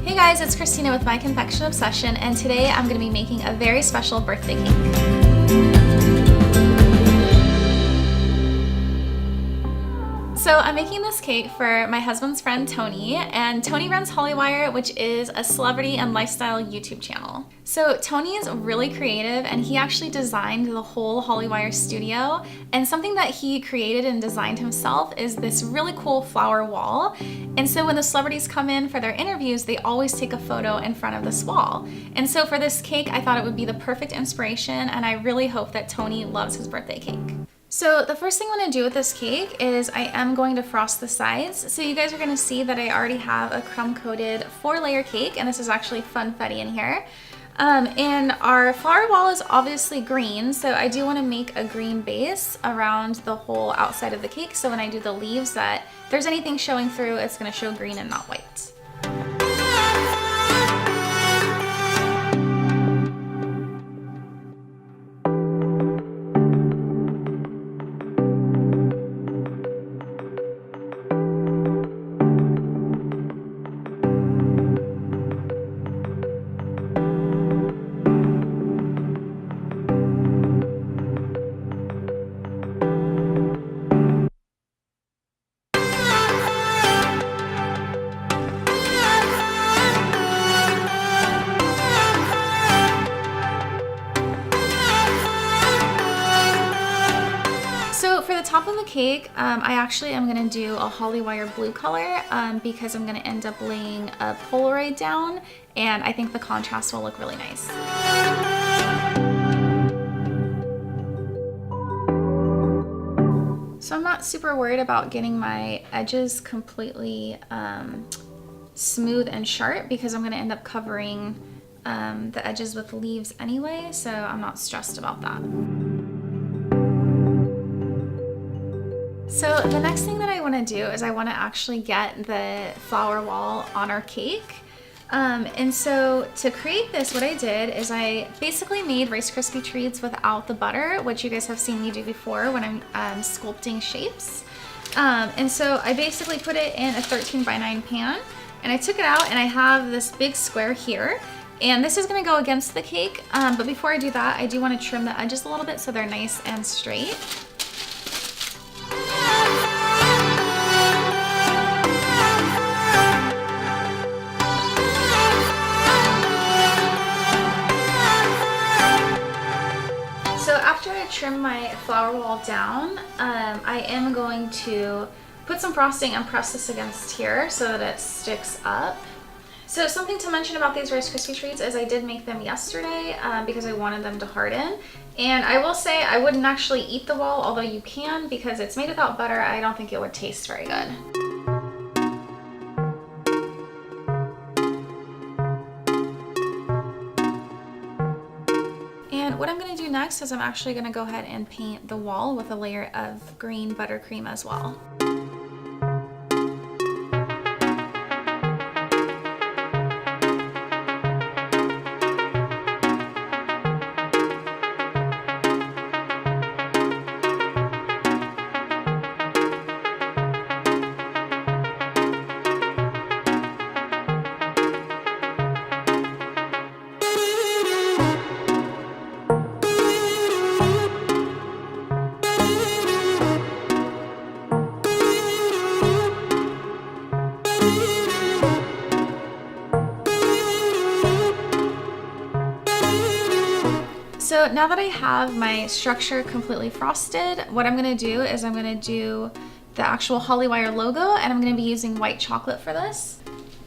Hey guys, it's Christina with My Confection Obsession, and today I'm going to be making a very special birthday cake. So I'm making this cake for my husband's friend Tony, and Tony runs Hollywire, which is a celebrity and lifestyle YouTube channel. So Tony is really creative, and he actually designed the whole Hollywire studio, and something that he created and designed himself is this really cool flower wall. And so when the celebrities come in for their interviews, they always take a photo in front of this wall. And so for this cake, I thought it would be the perfect inspiration, and I really hope that Tony loves his birthday cake. So the first thing I'm going to do with this cake is I am going to frost the sides. So you guys are going to see that I already have a crumb-coated 4-layer cake, and this is actually funfetti in here. And our flower wall is obviously green, so I do want to make a green base around the whole outside of the cake, so when I do the leaves, that if there's anything showing through, it's going to show green and not white. So for the top of the cake, I actually am going to do a Hollywire blue color because I'm going to end up laying a Polaroid down, and I think the contrast will look really nice. So I'm not super worried about getting my edges completely smooth and sharp because I'm going to end up covering the edges with leaves anyway, so I'm not stressed about that. So the next thing that I want to do is I want to actually get the flower wall on our cake. And so to create this, what I did is I basically made Rice Krispie treats without the butter, which you guys have seen me do before when I'm sculpting shapes. And so I basically put it in a 13x9 pan, and I took it out, and I have this big square here. And this is going to go against the cake, but before I do that, I do want to trim the edges a little bit so they're nice and straight. Trim my flower wall down, I am going to put some frosting and press this against here so that it sticks up. So something to mention about these Rice Krispie treats is I did make them yesterday because I wanted them to harden. And I will say I wouldn't actually eat the wall, although you can, because it's made without butter. I don't think it would taste very good. And what I'm going to do next is I'm actually going to go ahead and paint the wall with a layer of green buttercream as well. So now that I have my structure completely frosted, what I'm going to do is I'm going to do the actual Hollywire logo, and I'm going to be using white chocolate for this.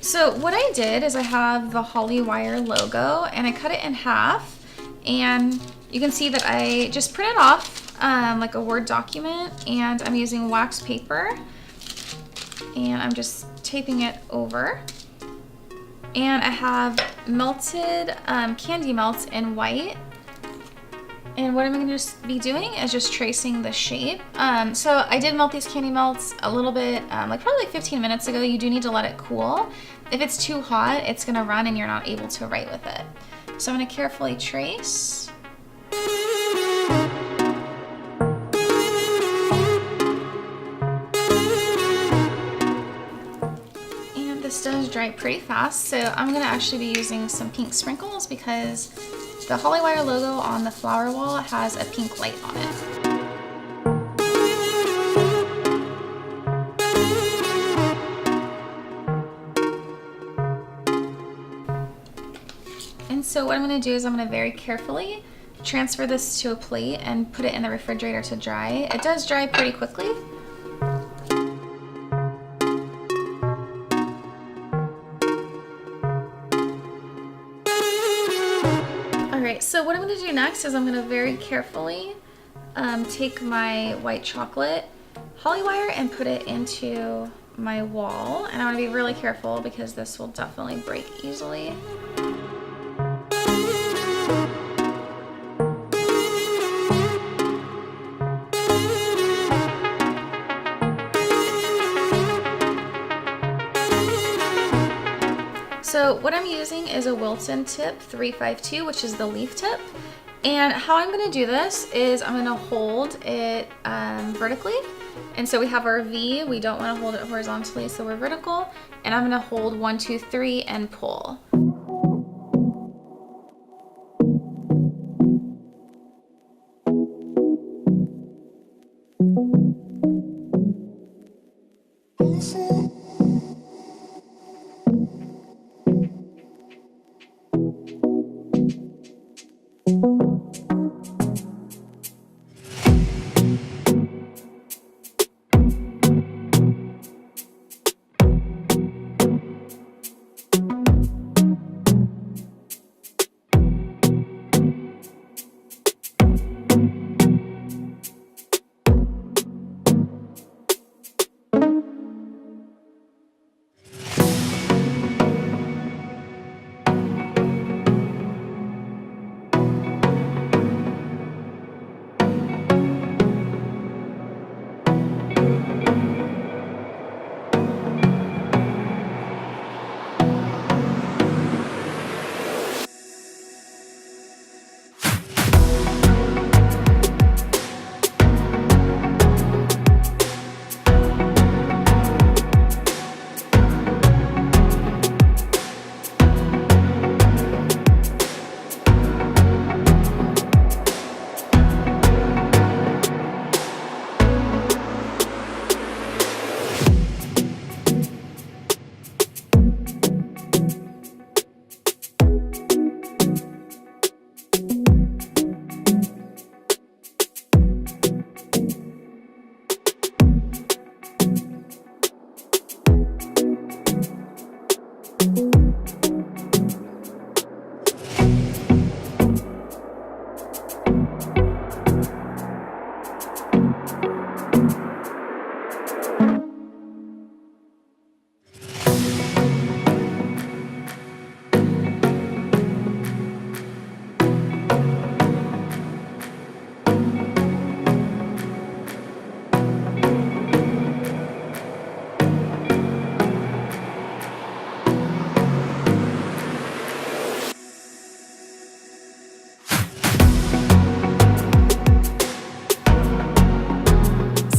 So what I did is I have the Hollywire logo, and I cut it in half, and you can see that I just printed off like a Word document, and I'm using wax paper, and I'm just taping it over. And I have melted candy melts in white. And what I'm going to just be doing is just tracing the shape. So I did melt these candy melts a little bit, like probably 15 minutes ago. You do need to let it cool. If it's too hot, it's going to run and you're not able to write with it. So I'm going to carefully trace. And this does dry dry pretty fast, so I'm gonna actually be using some pink sprinkles because the Hollywire logo on the flower wall has a pink light on it. And so what I'm gonna do is I'm gonna very carefully transfer this to a plate and put it in the refrigerator to dry. It does dry pretty quickly. Alright, so what I'm gonna do next is I'm gonna very carefully take my white chocolate Hollywire and put it into my wall. And I wanna be really careful because this will definitely break easily. So what I'm using is a Wilton tip 352, which is the leaf tip. And how I'm gonna do this is I'm gonna hold it vertically. And so we have our V, we don't wanna hold it horizontally, so we're vertical. And I'm gonna hold 1, 2, 3 and pull.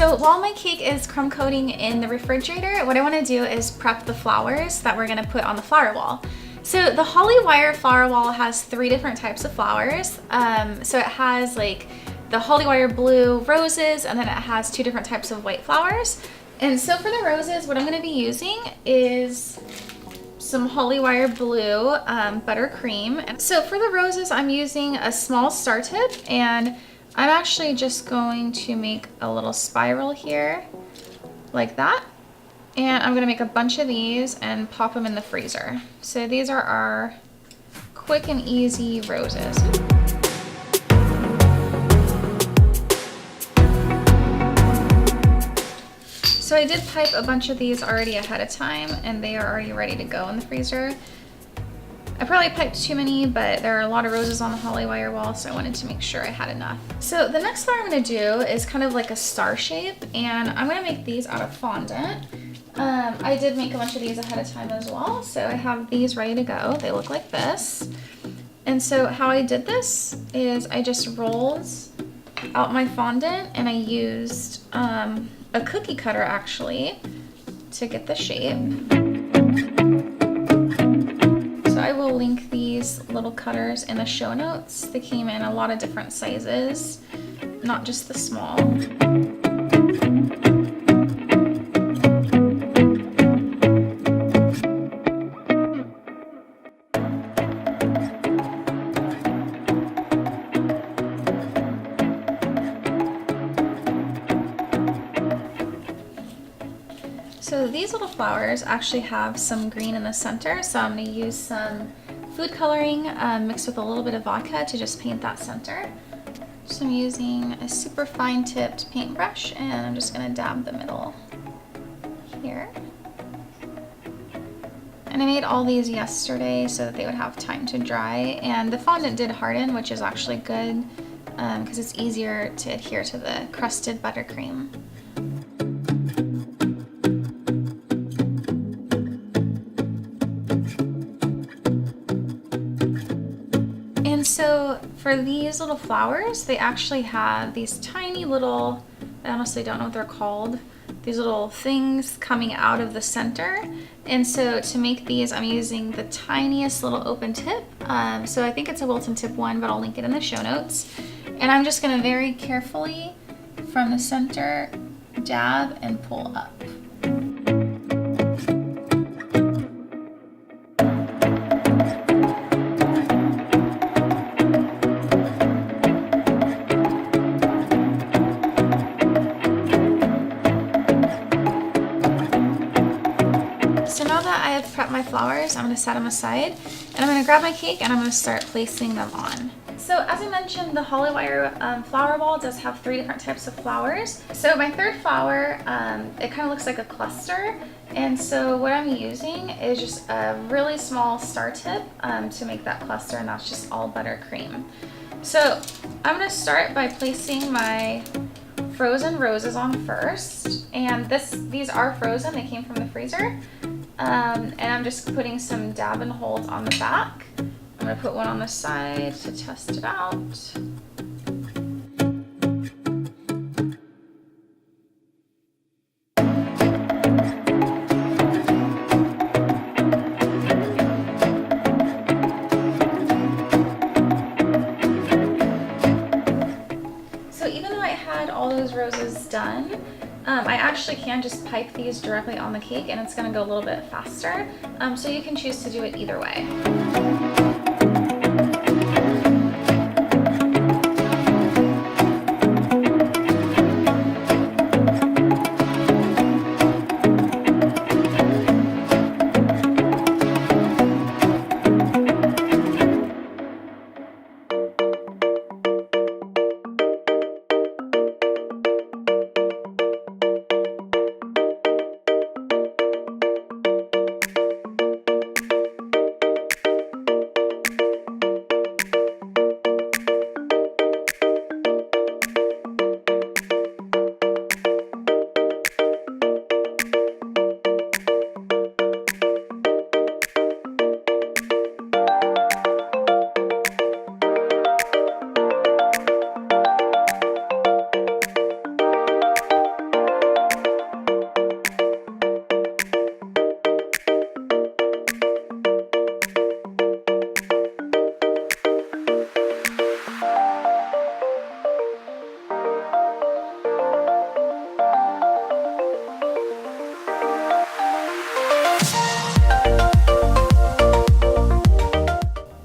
So while my cake is crumb coating in the refrigerator, what I want to do is prep the flowers that we're going to put on the flower wall. So the Hollywire flower wall has 3 different types of flowers. So it has like the Hollywire blue roses, and then it has 2 different types of white flowers. And so for the roses, what I'm going to be using is some Hollywire blue Buttercream. So for the roses, I'm using a small star tip, and I'm actually just going to make a little spiral here like that. And I'm gonna make a bunch of these and pop them in the freezer. So these are our quick and easy roses. So I did pipe a bunch of these already ahead of time, and they are already ready to go in the freezer. I probably piped too many, but there are a lot of roses on the Hollywire wall, so I wanted to make sure I had enough. So the next flower I'm gonna do is kind of like a star shape, and I'm gonna make these out of fondant. I did make a bunch of these ahead of time as well, so I have these ready to go. They look like this. And so how I did this is I just rolled out my fondant, and I used a cookie cutter actually to get the shape. little cutters in the show notes. They came in a lot of different sizes, not just the small. So these little flowers actually have some green in the center, so I'm going to use some food coloring mixed with a little bit of vodka to just paint that center. So I'm using a super fine tipped paintbrush, and I'm just going to dab the middle here. And I made all these yesterday so that they would have time to dry, and the fondant did harden, which is actually good because it's easier to adhere to the crusted buttercream. And so for these little flowers, they actually have these tiny little, I honestly don't know what they're called, these little things coming out of the center. And so to make these, I'm using the tiniest little open tip. So I think it's a Wilton tip 1, but I'll link it in the show notes. And I'm just gonna very carefully from the center dab and pull up. My flowers, I'm going to set them aside, and I'm going to grab my cake and I'm going to start placing them on. So as I mentioned, the Hollywire flower ball does have 3 different types of flowers. So my third flower, it kind of looks like a cluster, and so what I'm using is just a really small star tip to make that cluster, and that's just all buttercream. So I'm going to start by placing my frozen roses on first, and these are frozen, they came from the freezer. And I'm just putting some dab and hold on the back. I'm going to put one on the side to test it out. So even though I had all those roses done, I actually can just pipe these directly on the cake, and it's going to go a little bit faster, so you can choose to do it either way.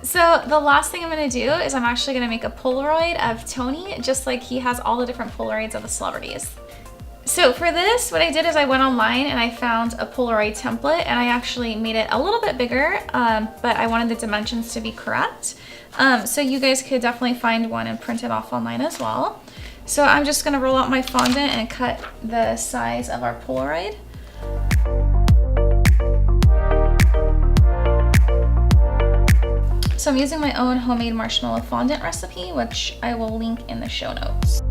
So the last thing I'm going to do is I'm actually going to make a Polaroid of Tony, just like he has all the different Polaroids of the celebrities. So for this, what I did is I went online and I found a Polaroid template, and I actually made it a little bit bigger, but I wanted the dimensions to be correct. So you guys could definitely find one and print it off online as well. So I'm just going to roll out my fondant and cut the size of our Polaroid. So I'm using my own homemade marshmallow fondant recipe, which I will link in the show notes.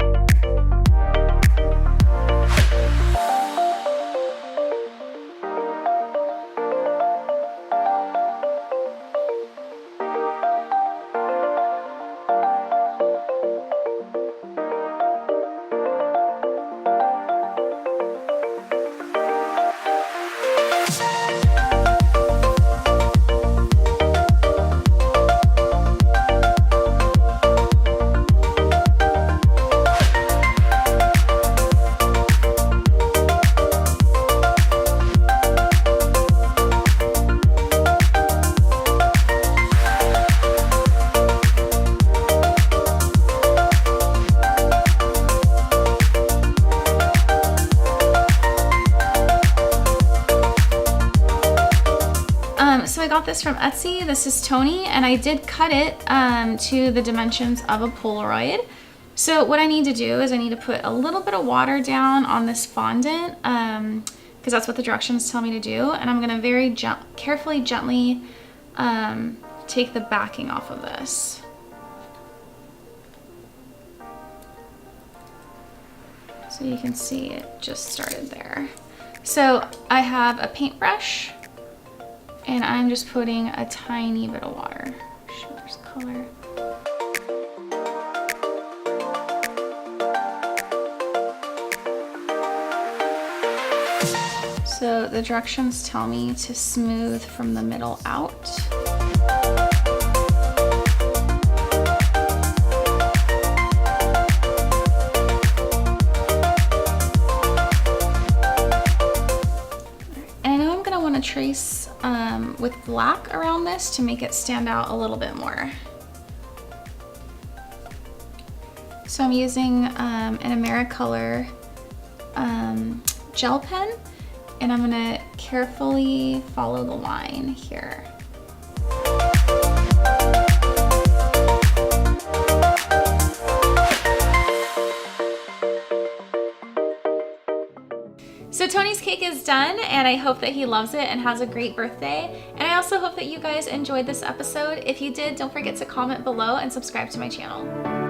got this from Etsy. This is Tony, and I did cut it to the dimensions of a Polaroid. So what I need to do is I need to put a little bit of water down on this fondant, because that's what the directions tell me to do. And I'm gonna very carefully, gently take the backing off of this. So you can see it just started there. So I have a paintbrush, and I'm just putting a tiny bit of water. Show there's color. So the directions tell me to smooth from the middle out. Trace with black around this to make it stand out a little bit more. So I'm using an Americolor gel pen, and I'm gonna carefully follow the line here. So Tony's cake is done, and I hope that he loves it and has a great birthday. And I also hope that you guys enjoyed this episode. If you did, don't forget to comment below and subscribe to my channel.